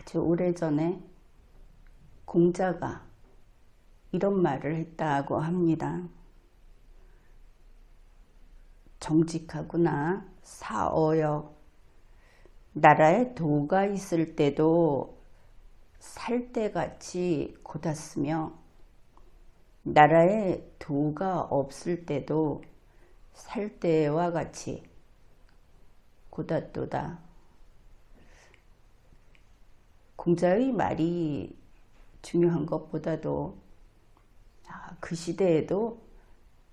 아주 오래전에 공자가 이런 말을 했다고 합니다. 정직하구나 사어여. 나라에 도가 있을 때도 살때같이 곧았으며 나라에 도가 없을 때도 살때와 같이 곧았도다. 공자의 말이 중요한 것보다도 그 시대에도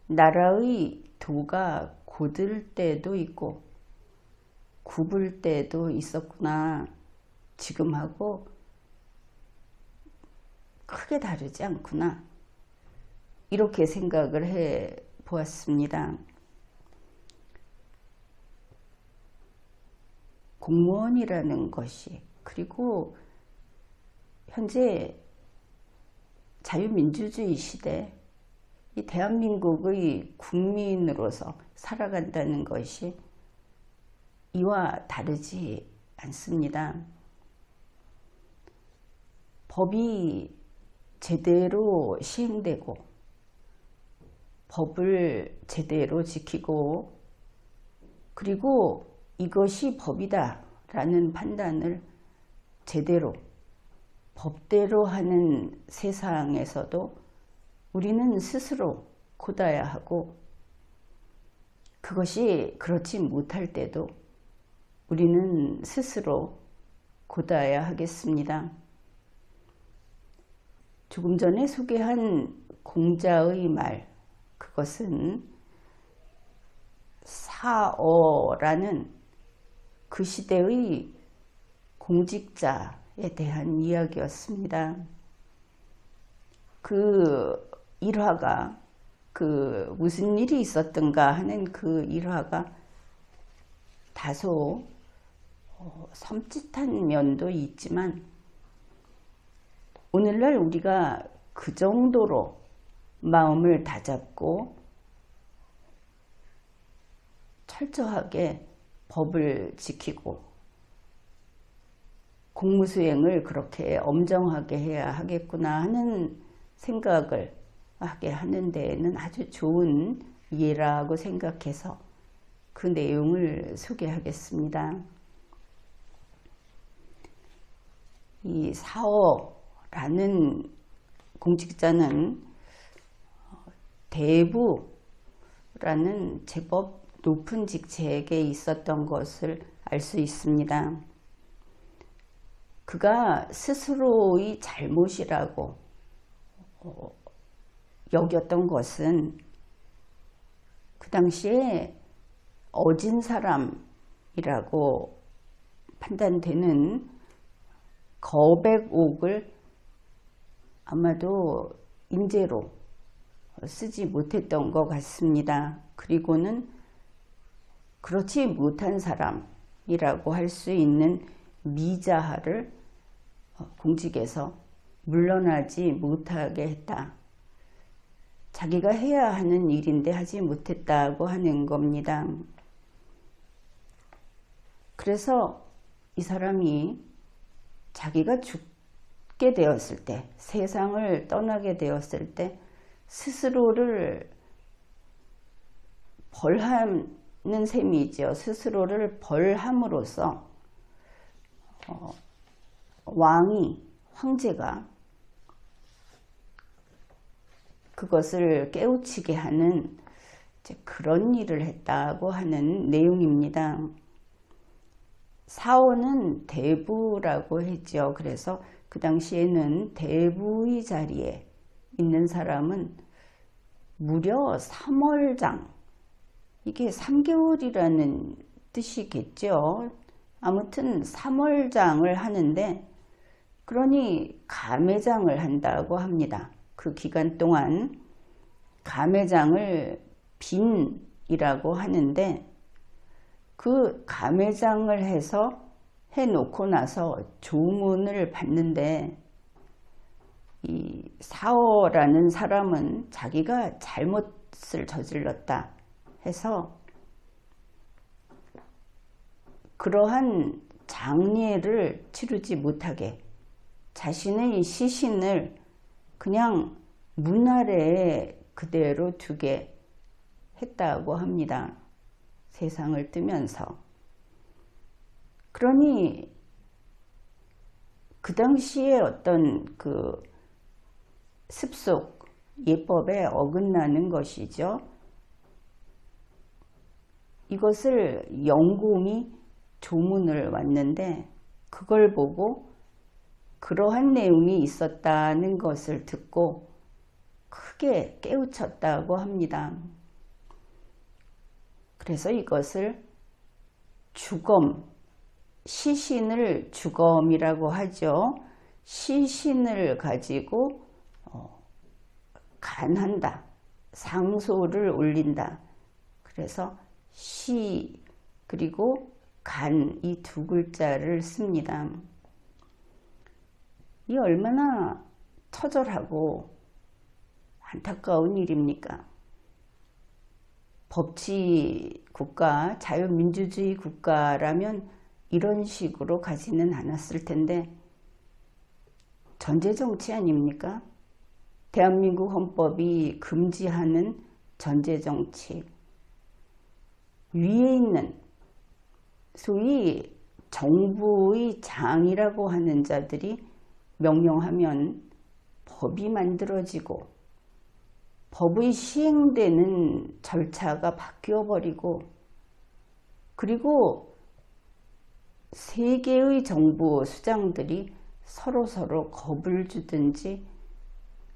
나라의 도가 곧을 때도 있고 굽을 때도 있었구나. 지금하고 크게 다르지 않구나. 이렇게 생각을 해 보았습니다. 공무원이라는 것이, 그리고 현재 자유민주주의 시대, 이 대한민국의 국민으로서 살아간다는 것이 이와 다르지 않습니다. 법이 제대로 시행되고 법을 제대로 지키고 그리고 이것이 법이다 라는 판단을 제대로 법대로 하는 세상에서도 우리는 스스로 곧아야 하고, 그것이 그렇지 못할 때도 우리는 스스로 곧아야 하겠습니다. 조금 전에 소개한 공자의 말, 그것은 사어라는 그 시대의 공직자에 대한 이야기였습니다. 그 일화가, 무슨 일이 있었던가 하는 그 일화가 다소 섬찟한 면도 있지만, 오늘날 우리가 그 정도로 마음을 다잡고 철저하게 법을 지키고 공무수행을 그렇게 엄정하게 해야 하겠구나 하는 생각을 하게 하는 데에는 아주 좋은 예라고 생각해서 그 내용을 소개하겠습니다. 이 사어라는 공직자는 대부라는 제법 높은 직책에 있었던 것을 알 수 있습니다. 그가 스스로의 잘못이라고 여겼던 것은 그 당시에 어진 사람이라고 판단되는 거백옥을 아마도 인재로 쓰지 못했던 것 같습니다. 그리고는 그렇지 못한 사람이라고 할 수 있는 미자하를 공직에서 물러나지 못하게 했다. 자기가 해야 하는 일인데 하지 못했다고 하는 겁니다. 그래서 이 사람이 자기가 죽게 되었을 때, 세상을 떠나게 되었을 때 스스로를 벌하는 셈이죠. 스스로를 벌함으로써 황제가 그것을 깨우치게 하는 그런 일을 했다고 하는 내용입니다. 사어는 대부라고 했죠. 그래서 그 당시에는 대부의 자리에 있는 사람은 무려 3월장, 이게 3개월이라는 뜻이겠죠. 아무튼 3월장을 하는데, 그러니 가매장을 한다고 합니다. 그 기간 동안 가매장을 빈이라고 하는데, 그 가매장을 해놓고 나서 조문을 받는데, 이 사어라는 사람은 자기가 잘못을 저질렀다 해서 그러한 장례를 치르지 못하게 자신의 시신을 그냥 문 아래에 그대로 두게 했다고 합니다. 세상을 뜨면서. 그러니 그 당시에 어떤 그 습속 예법에 어긋나는 것이죠. 이것을 영공이 조문을 왔는데 그걸 보고 그러한 내용이 있었다는 것을 듣고 크게 깨우쳤다고 합니다. 그래서 이것을 주검, 시신을 주검이라고 하죠. 시신을 가지고 간한다, 상소를 올린다. 그래서 시 그리고 간 이 두 글자를 씁니다. 이 얼마나 처절하고 안타까운 일입니까? 법치 국가, 자유민주주의 국가라면 이런 식으로 가지는 않았을 텐데 전제정치 아닙니까? 대한민국 헌법이 금지하는 전제정치. 위에 있는 소위 정부의 장이라고 하는 자들이 명령하면 법이 만들어지고 법의 시행되는 절차가 바뀌어버리고 그리고 세 개의 정부 수장들이 서로 겁을 주든지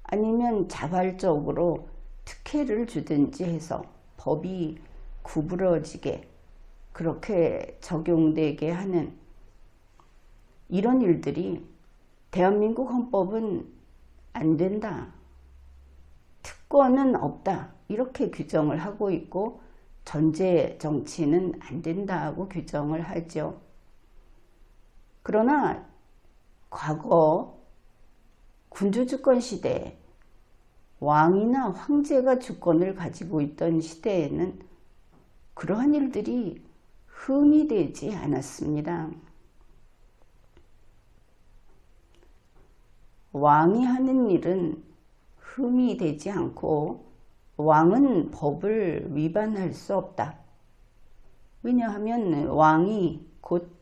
아니면 자발적으로 특혜를 주든지 해서 법이 구부러지게 그렇게 적용되게 하는 이런 일들이 대한민국 헌법은 안 된다. 특권은 없다. 이렇게 규정을 하고 있고 전제 정치는 안 된다고 규정을 하죠. 그러나 과거 군주주권 시대에 왕이나 황제가 주권을 가지고 있던 시대에는 그러한 일들이 흠이 되지 않았습니다. 왕이 하는 일은 흠이 되지 않고 왕은 법을 위반할 수 없다. 왜냐하면 왕이 곧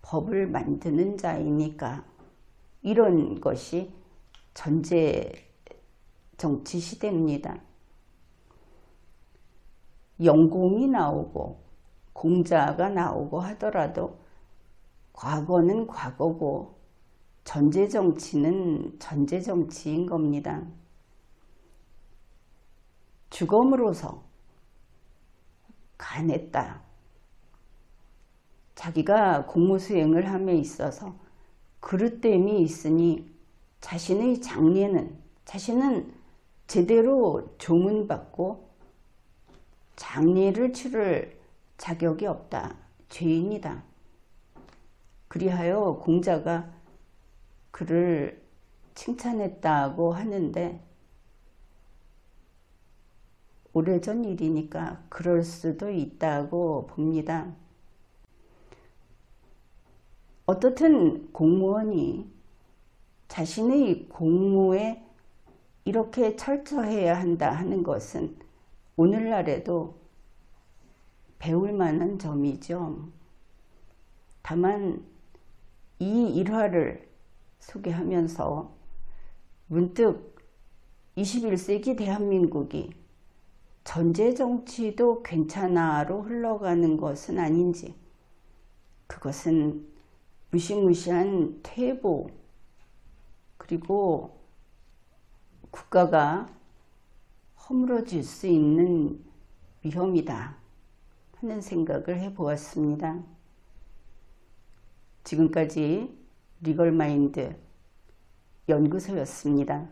법을 만드는 자이니까. 이런 것이 전제 정치 시대입니다. 영공이 나오고 공자가 나오고 하더라도 과거는 과거고 전제 정치는 전제 정치인 겁니다. 주검으로서 간했다. 자기가 공무수행을 함에 있어서 그릇됨이 있으니 자신의 장례는 자신은 제대로 조문받고 장례를 치를 자격이 없다. 죄인이다. 그리하여 공자가 그를 칭찬했다고 하는데 오래전 일이니까 그럴 수도 있다고 봅니다. 어떻든 공무원이 자신의 공무에 이렇게 철저해야 한다 하는 것은 오늘날에도 배울 만한 점이죠. 다만 이 일화를 소개하면서 문득 21세기 대한민국이 전제정치도 괜찮아로 흘러가는 것은 아닌지, 그것은 무시무시한 퇴보 그리고 국가가 허물어질 수 있는 위험이다 하는 생각을 해보았습니다. 지금까지 리걸마인드 연구소였습니다.